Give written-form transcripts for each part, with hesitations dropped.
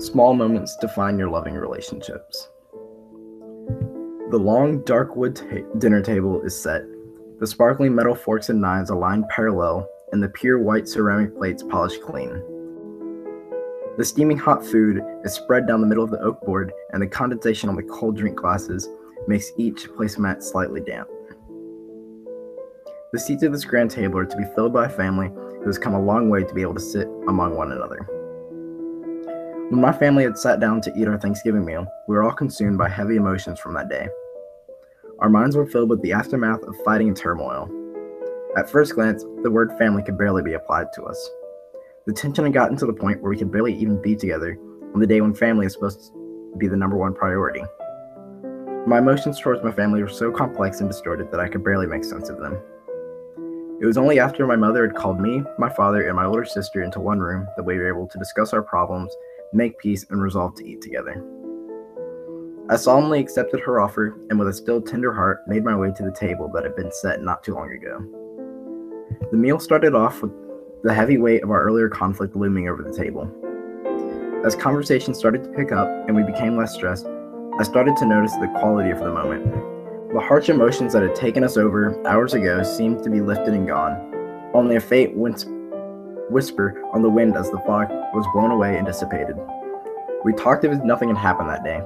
Small moments define your loving relationships. The long, dark wood dinner table is set. The sparkling metal forks and knives aligned parallel, and the pure white ceramic plates polished clean. The steaming hot food is spread down the middle of the oak board, and the condensation on the cold drink glasses makes each placemat slightly damp. The seats of this grand table are to be filled by a family who has come a long way to be able to sit among one another. When my family had sat down to eat our Thanksgiving meal, we were all consumed by heavy emotions from that day. Our minds were filled with the aftermath of fighting and turmoil. At first glance, the word family could barely be applied to us. The tension had gotten to the point where we could barely even be together on the day when family is supposed to be the number one priority. My emotions towards my family were so complex and distorted that I could barely make sense of them. It was only after my mother had called me, my father, and my older sister into one room that we were able to discuss our problems, make peace, and resolve to eat together. I solemnly accepted her offer and with a still tender heart made my way to the table that had been set not too long ago. The meal started off with the heavy weight of our earlier conflict looming over the table. As conversation started to pick up and we became less stressed, I started to notice the quality of the moment. The harsh emotions that had taken us over hours ago seemed to be lifted and gone, only a faint whisper on the wind as the fog was blown away and dissipated. We talked as if nothing had happened that day.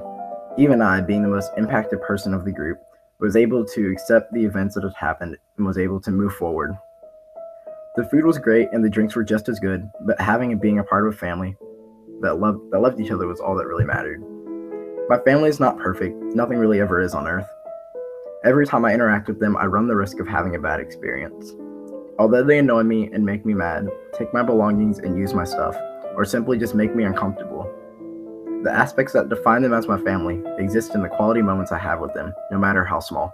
Even I, being the most impacted person of the group, was able to accept the events that had happened and was able to move forward. The food was great and the drinks were just as good, but having and being a part of a family that loved each other was all that really mattered. My family is not perfect, nothing really ever is on earth. Every time I interact with them, I run the risk of having a bad experience. Although they annoy me and make me mad, take my belongings and use my stuff, or simply just make me uncomfortable, the aspects that define them as my family exist in the quality moments I have with them, no matter how small.